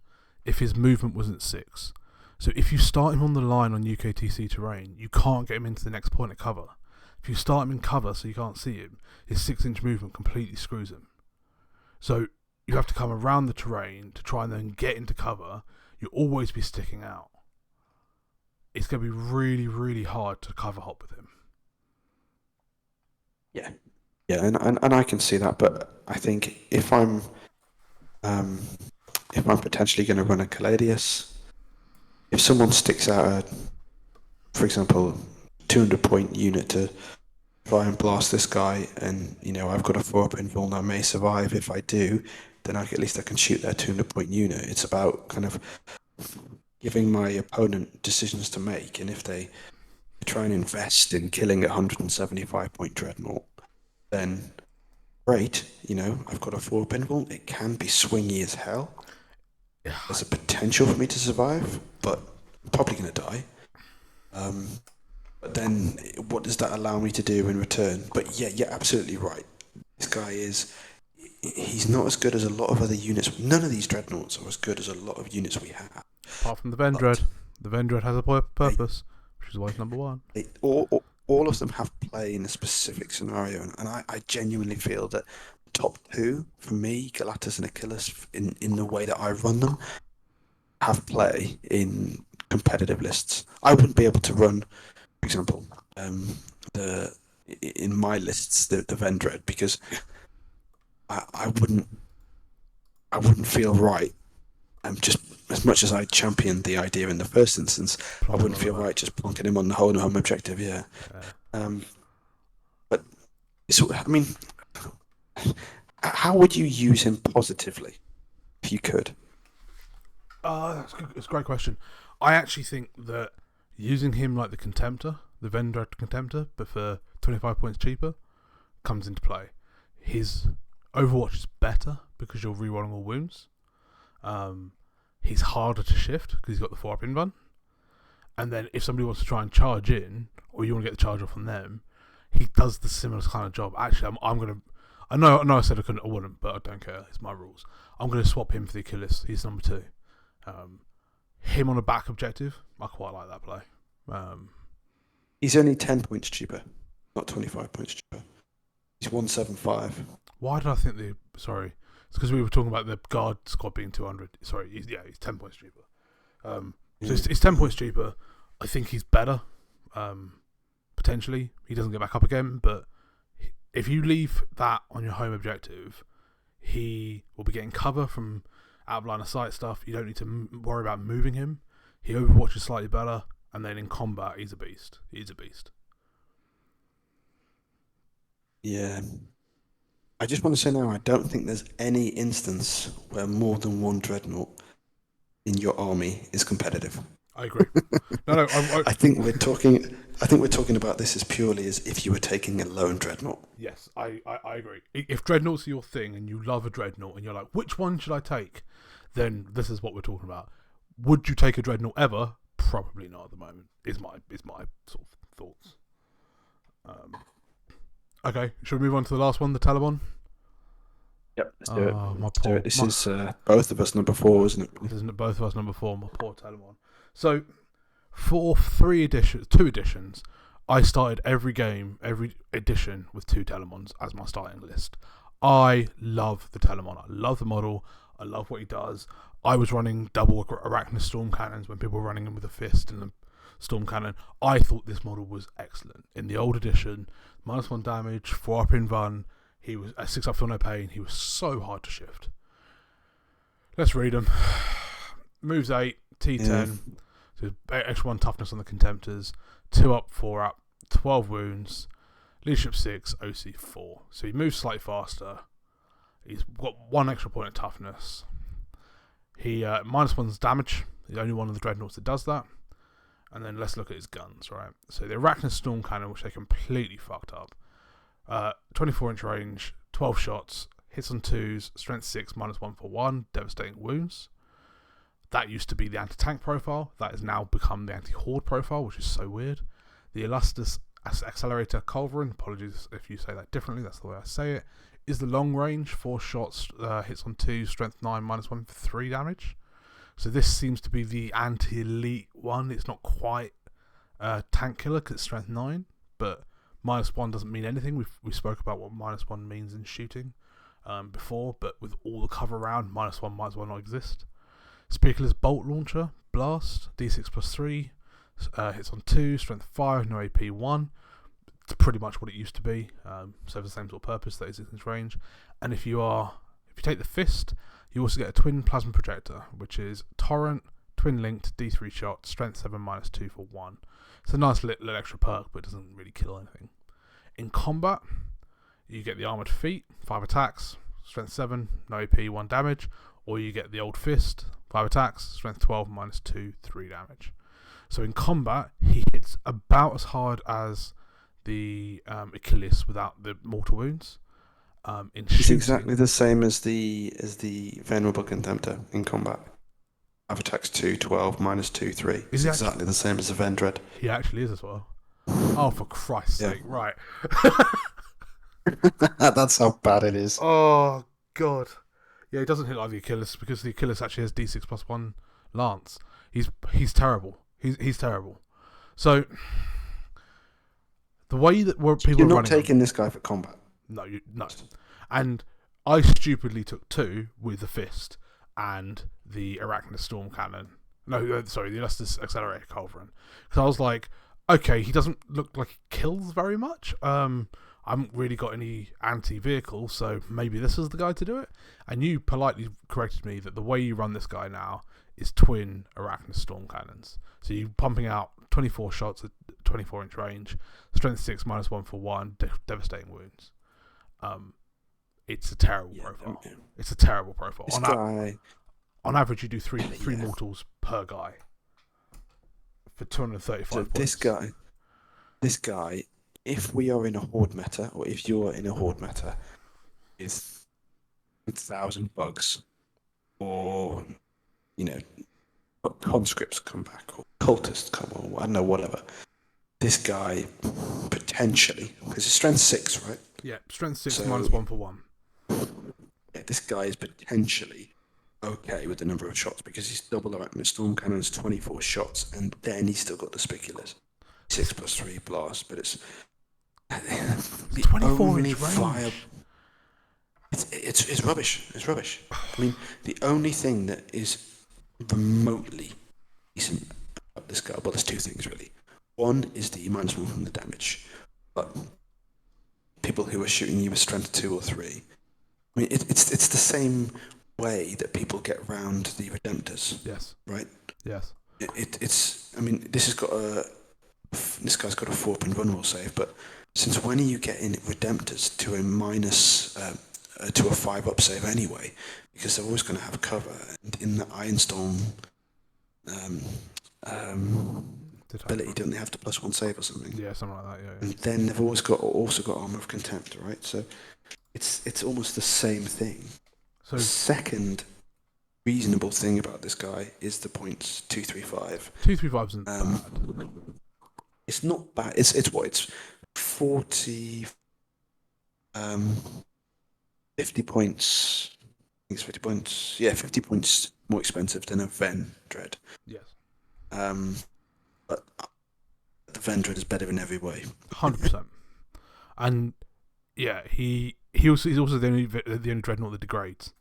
if his movement wasn't 6. So if you start him on the line on UKTC terrain, you can't get him into the next point of cover. If you start him in cover so you can't see him, his 6-inch movement completely screws him. So you have to come around the terrain to try and then get into cover. You'll always be sticking out. It's going to be really, really hard to cover hop with him. Yeah, and I can see that, but I think if I'm potentially going to run a Galatus, if someone sticks out for example, 200-point unit to try and blast this guy, and I've got a 4-up invuln, I may survive. If I do, then at least I can shoot their 200-point unit. It's about kind of giving my opponent decisions to make, and if they try and invest in killing a 175-point dreadnought, then great. I've got a 4-up invuln. It can be swingy as hell. There's a potential for me to survive, but I'm probably going to die. But then, what does that allow me to do in return? But yeah, you're absolutely right. This guy he's not as good as a lot of other units. None of these dreadnoughts are as good as a lot of units we have. Apart from the Vendread. The Vendread has a purpose, which is why it's number 1. All of them have play in a specific scenario, and I genuinely feel that the top 2, for me, Galatus and Achillus, in the way that I run them, have play in competitive lists. I wouldn't be able to run, for example, in my lists the Vendread, because I wouldn't feel right. Just as much as I championed the idea in the first instance, I wouldn't feel right just plonking him on the home objective. Yeah. But how would you use him positively if you could? That's a great question. I actually think that using him like the Contemptor, the Vendread Contemptor, but for 25 points cheaper, comes into play. His Overwatch is better because you're rerolling all wounds. He's harder to shift because he's got the 4-up invuln. And then if somebody wants to try and charge in, or you want to get the charge off on them, he does the similar kind of job. Actually, I'm going to... I know I said I wouldn't, but I don't care. It's my rules. I'm going to swap him for the Achillus. He's number 2. Him on a back objective, I quite like that play. He's only 10 points cheaper, not 25 points cheaper. He's 175. Why did I think Sorry. It's because we were talking about the guard squad being 200. Sorry, he's 10 points cheaper. So it's 10 points cheaper. I think he's better, potentially. He doesn't get back up again, but if you leave that on your home objective, he will be getting cover from out of line of sight stuff. You don't need to worry about moving him. He overwatches slightly better, and then in combat, he's a beast. Yeah. I just want to say now, I don't think there's any instance where more than one dreadnought in your army is competitive. I agree. No, I think we're talking. I think we're talking about this as purely as if you were taking a lone dreadnought. yes, I agree. If dreadnoughts are your thing and you love a dreadnought and you're like, which one should I take? Then this is what we're talking about. Would you take a dreadnought ever? Probably not at the moment. Is my sort of thoughts. Okay, should we move on to the last one, the Telemon? Yep, let's do it. Let's do it. This is both of us number 4, isn't it? This isn't both of us number 4. My poor Telemon. So for 2 editions, I started every edition with 2 Telemons as my starting list. I love the Telemon. I love the model. I love what he does. I was running double Arachnus Storm Cannons when people were running him with a fist and the Storm Cannon. I thought this model was excellent. In the old edition, -1 damage, 4 up in run. He was a 6 up for no pain. He was so hard to shift. Let's read them. Moves 8, T10. So extra 1 toughness on the contemptors. 2 up, 4 up, 12 wounds. Leadership 6, OC 4. So he moves slightly faster. He's got 1 extra point of toughness. He -1's damage. He's the only one of the dreadnoughts that does that. And then let's look at his guns, right? So the Arachnus Storm Cannon, which they completely fucked up. 24-inch range, 12 shots, hits on 2s, strength 6, -1 for 1, devastating wounds. That used to be the anti-tank profile. That has now become the anti-horde profile, which is so weird. The Illustrious Accelerator Culverin, apologies if you say that differently, that's the way I say it, is the long range, 4 shots, hits on 2, strength 9, -1 for 3 damage. So this seems to be the anti-elite one. It's not quite tank killer because it's strength 9, but -1 doesn't mean anything. We spoke about what -1 means in shooting before, but with all the cover around, -1 might as well not exist. Speakerless Bolt Launcher, Blast, D6 plus 3, hits on 2, strength 5, no AP 1. It's pretty much what it used to be, so the same sort of purpose, 36-inch range. And if you take the Fist, you also get a twin plasma projector, which is Torrent, twin linked, D3 shot, strength 7, -2 for 1. It's a nice little extra perk, but it doesn't really kill anything. In combat, you get the Armoured Feet, 5 attacks, strength 7, no AP, 1 damage, or you get the Old Fist, 5 attacks, strength 12, -2, 3 damage. So in combat, he hits about as hard as the Achillus without the mortal wounds. It's exactly the same as the Venerable Contemptor in combat. 5 attacks 2, 12, -2, 3. It's exactly the same as the Vendread. He actually is as well. Oh, for Christ's sake, right. That's how bad it is. Oh, God. Yeah, he doesn't hit like the Achillus because the Achillus actually has D6 plus 1 lance. He's terrible. He's terrible. So, the way that people You're not taking this guy for combat. No. And I stupidly took 2 with the Fist and the Arachnus Storm Cannon. No, sorry, the Illustrious Accelerator Culverin. Because I was like, okay, he doesn't look like he kills very much. I haven't really got any anti-vehicle, so maybe this is the guy to do it. And you politely corrected me that the way you run this guy now is twin Arachnus Storm Cannons. So you're pumping out 24 shots at 24-inch range, strength 6, -1 for 1, devastating wounds. It's a terrible profile. It's a terrible profile. On average, you do three mortals per guy for 235 so points. This guy, if we are in a horde meta, or if you're in a horde meta, is 1,000 bugs, or conscripts come back, or cultists come, or I don't know, whatever. This guy potentially, because his strength 6, right? Yeah, strength 6, -1 for 1. Yeah, this guy is potentially okay with the number of shots because he's double Arachnus Storm Cannon's 24 shots, and then he's still got the Spiculus 6 plus 3 blast. But it's 24-inch range. It's rubbish. It's rubbish. I mean, the only thing that is remotely decent about this guy, well, there's 2 things really. One is the -1 from the damage, but people who are shooting you with strength 2 or 3. I mean, it's the same way that people get around the Redemptors. Yes. Right. Yes. It's. I mean, this guy's got a 4-pin vulnerable save, but since when are you getting Redemptors to a minus to a 5-up save anyway? Because they're always going to have cover, and in the Ironstorm ability, don't they have to +1 save or something? Yeah, something like that. Yeah. And then they've also got Armor of Contemptor, right? So it's almost the same thing. So the second reasonable thing about this guy is the points 235. 235 isn't bad. It's not bad. It's 40, 50 points. I think it's 50 points. Yeah, 50 points more expensive than a Ven Dread. Yes. But the Ven Dread is better in every way. 100%. And yeah, he's also the only dreadnought that degrades.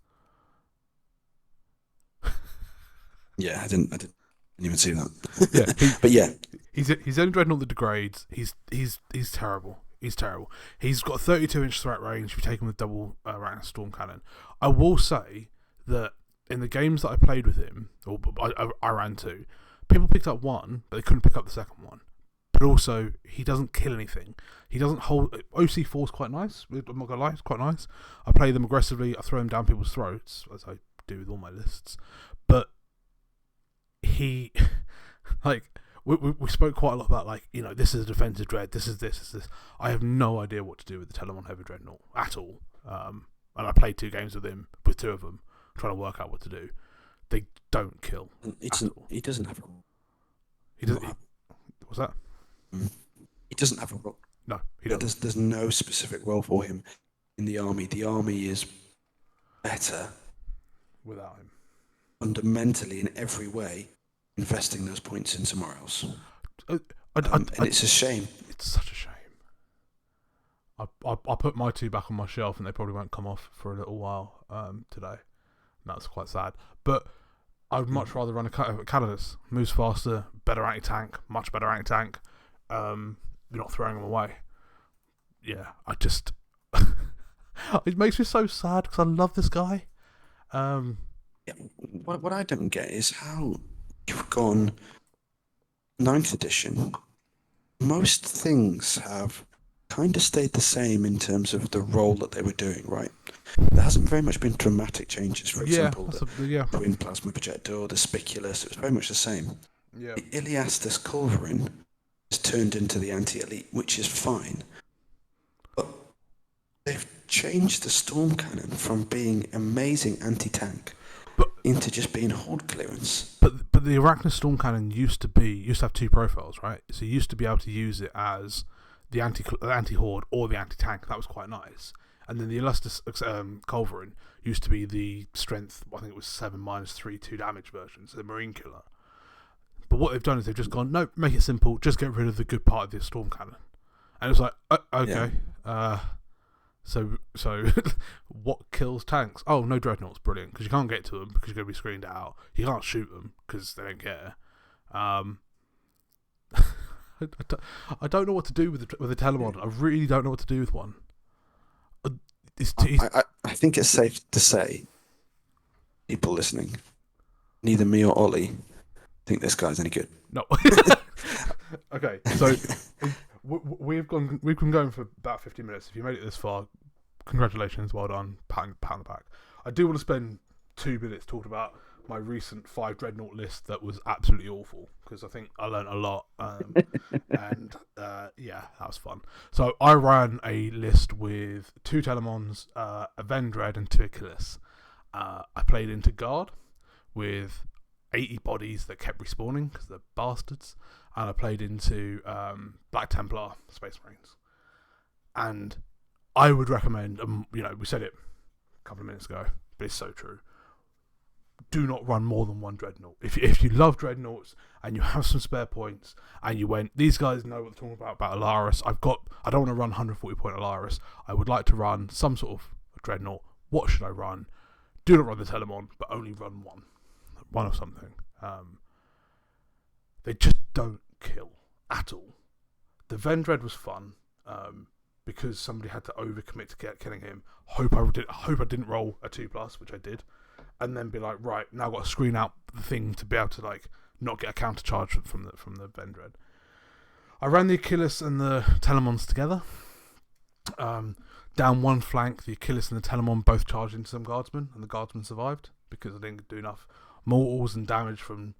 Yeah, I didn't even see that. Yeah, but yeah, he's the only dreadnought that degrades. He's terrible. He's terrible. He's got a 32-inch threat range if you take him with double rank storm cannon. I will say that in the games that I played with him, or I ran two, people picked up one, but they couldn't pick up the second one. But also, he doesn't kill anything. He doesn't hold... OC4 is quite nice. I'm not going to lie, it's quite nice. I play them aggressively. I throw them down people's throats, as I do with all my lists. But he... like, we spoke quite a lot about, like, you know, this is a defensive dread, this is this. I have no idea what to do with the Telemon Heavy Dreadnought at all. And I played 2 games with him, with 2 of them, trying to work out what to do. They don't kill. He doesn't have a... He doesn't... What's that? He doesn't have a role. No, he doesn't. There's no specific role for him in the army. The army is better Without him. Fundamentally, in every way, investing those points in somewhere else. And it's a shame. It's such a shame. I put my 2 back on my shelf, and they probably won't come off for a little while today. And that's quite sad. But I would much rather run a Galatus. Moves faster, better anti-tank, much better anti-tank. You're not throwing them away. Yeah, I just... it makes me so sad because I love this guy. Yeah, what I don't get is how you've gone 9th edition. Most things have kind of stayed the same in terms of the role that they were doing, right? There hasn't very much been dramatic changes. For example, the Twin Plasma Projector, the Spiculus, it was very much the same. Yeah. The Iliastus Culverin is turned into the anti-elite, which is fine. But they've changed the Storm Cannon from being amazing anti-tank into just being horde clearance. But the Arachnid Storm Cannon used to have 2 profiles, right? So you used to be able to use it as the anti-horde or the anti-tank. That was quite nice. And then the Iliastus Culverin used to be the strength, I think it was 7 -3 2 damage version, so the Marine Killer. But what they've done is they've just gone, no, make it simple, just get rid of the good part of the Storm Cannon. And it's like, okay. Yeah. So what kills tanks? Oh, no dreadnoughts, brilliant, because you can't get to them because you're going to be screened out. You can't shoot them because they don't care. I don't know what to do with the Telemon. I really don't know what to do with one. I think it's safe to say, people listening, neither me or Ollie think this guy's any good. No. Okay, so we've been going for about 50 minutes. If you made it this far, congratulations, well done, pat on the back. I do want to spend 2 minutes talking about my recent 5 dreadnought list that was absolutely awful, because I think I learned a lot, and yeah, that was fun. So I ran a list with 2 Telemons, a Ven Dread and 2 Achillus. I played into Guard with 80 bodies that kept respawning because they're bastards, and I played into Black Templar Space Marines. And I would recommend, you know, we said it a couple of minutes ago, but it's so true. Do not run more than 1 dreadnought. If you love dreadnoughts and you have some spare points and you went, these guys know what they're talking about Alaris. I don't want to run 140 point Alaris. I would like to run some sort of dreadnought. What should I run? Do not run the Telemon, but only run one of something. They just don't kill at all. The Ven Dread was fun because somebody had to overcommit to killing him. Hope I didn't roll a 2+, which I did, and then be like, right, now I've got to screen out the thing to be able to like not get a counter charge from the Ven Dread. I ran the Achilles and the Telemons together Down one flank, the Achillus and the Telemon both charged into some guardsmen, and the guardsmen survived because they didn't do enough mortals and damage from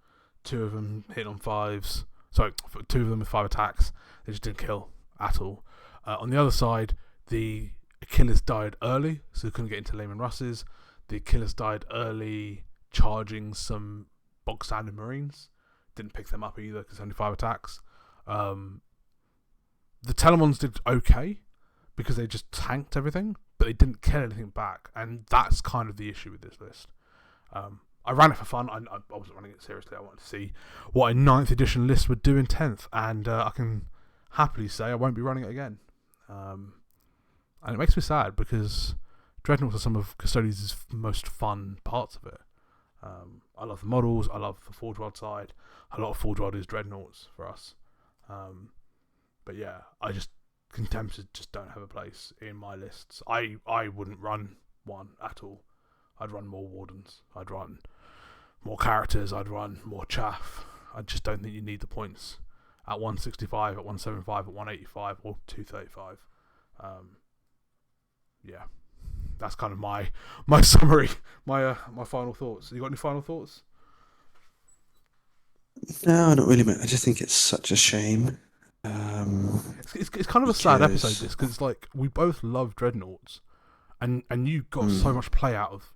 two of them hitting on fives. Sorry, two of them with 5 attacks. They just didn't kill at all. On the other side, the Achillus died early, so they couldn't get into Layman Russes. The Achillus died early charging some bog standard Marines. Didn't pick them up either because only 5 attacks. The Telemons did okay because they just tanked everything, but they didn't kill anything back, and that's kind of the issue with this list. I ran it for fun. I wasn't running it seriously. I wanted to see what a 9th edition list would do in 10th, and I can happily say I won't be running it again. And it makes me sad because Dreadnoughts are some of Custodes' most fun parts of it. I love the models. I love the Forge World side. A lot of Forge World is Dreadnoughts for us. But yeah, Contemptors just don't have a place in my lists. I wouldn't run one at all. I'd run more Wardens. I'd run more characters. I'd run more chaff. I just don't think you need the points at 165, at 175, at 185, or 235. Yeah, that's kind of my summary, my final thoughts. You got any final thoughts? No, not really, mate. I just think it's such a shame. It's kind of a sad episode, this, because it's like we both love Dreadnoughts, and you got so much play out of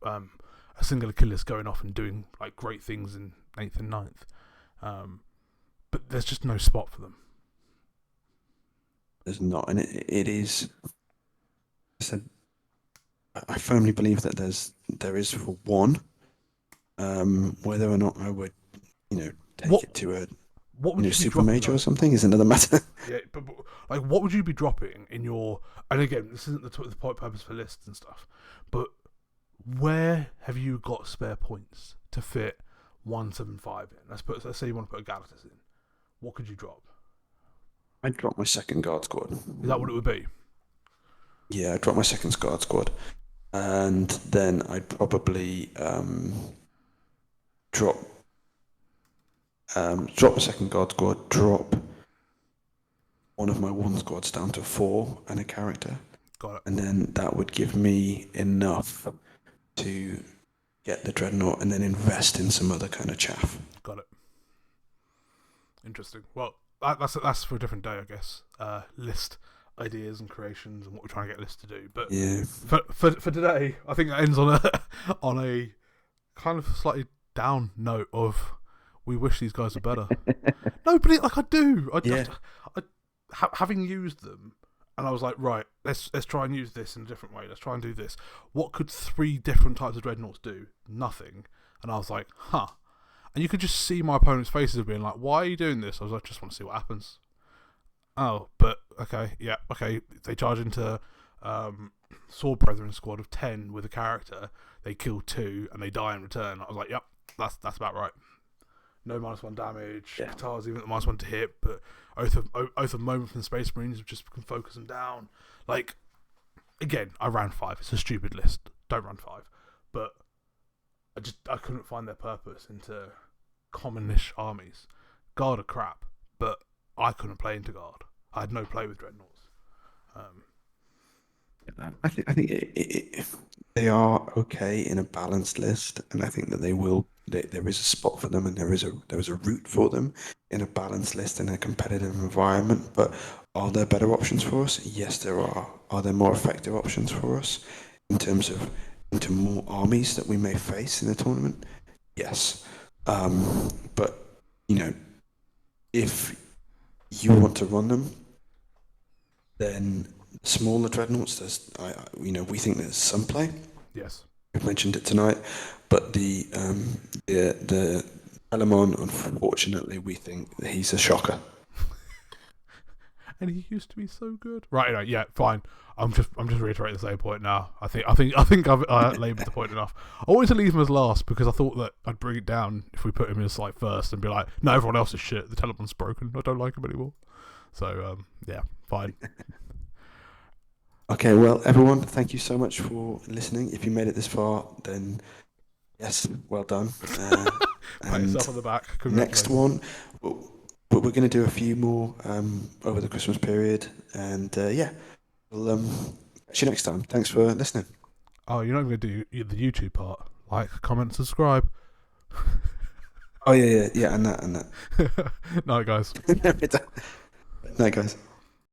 a single Achilles going off and doing like great things in 8th and 9th, but there's just no spot for them. There's not, and it is. I firmly believe that there is for one. Whether or not I would, take it to a super major or something is another matter. Yeah, but like, what would you be dropping in your? And again, this isn't the purpose for lists and stuff, but where have you got spare points to fit 175 in? Let's say you want to put a Galatus in. What could you drop? I'd drop my second guard squad. Is that what it would be? Yeah, I'd drop my second guard squad, and then I'd probably drop a second guard squad, drop one of my 1 squads down to 4 and a character. Got it. And then that would give me enough to get the Dreadnought and then invest in some other kind of chaff. Got it. Interesting. Well, that's for a different day, I guess. List ideas and creations and what we're trying to get lists to do. But yeah, for today, I think it ends on a kind of slightly down note of we wish these guys were better. No, but like I do. Having used them, and I was like, right, let's try and use this in a different way. Let's try and do this. What could 3 different types of Dreadnoughts do? Nothing. And I was like, huh. And you could just see my opponent's faces of being like, why are you doing this? I was like, just want to see what happens. Oh, but okay, yeah, okay. They charge into Sword Brethren squad of 10 with a character. They kill 2 and they die in return. I was like, yep, that's about right. No -1 damage. Yeah. Guitars even at the -1 to hit, but Oath of Moment from the Space Marines just can focus them down. Like, again, I ran 5. It's a stupid list. Don't run 5. But I couldn't find their purpose into commonish armies. Guard are crap, but I couldn't play into Guard. I had no play with Dreadnoughts. I think they are okay in a balanced list, and I think that they will. There is a spot for them, and there is a route for them in a balanced list in a competitive environment. But are there better options for us? Yes, there are. Are there more effective options for us in terms of into more armies that we may face in the tournament? Yes, but if you want to run them, then smaller Dreadnoughts. We think there's some play. Yes, we've mentioned it tonight, but the Telemon, unfortunately, we think that he's a shocker. And he used to be so good. Right, yeah, fine. I'm just reiterating the same point now. I think I've labelled the point enough. I wanted to leave him as last because I thought that I'd bring it down if we put him in as like first and be like, no, everyone else is shit. The Telemon's broken. I don't like him anymore. So yeah, fine. Okay, well, everyone, thank you so much for listening. If you made it this far, then yes, well done. Pat yourself on the back. Next one, but we're going to do a few more over the Christmas period, and yeah, We'll see you next time. Thanks for listening. Oh, you're not going to do the YouTube part. Like, comment, subscribe. Oh yeah, and that. Night, guys. Night, guys.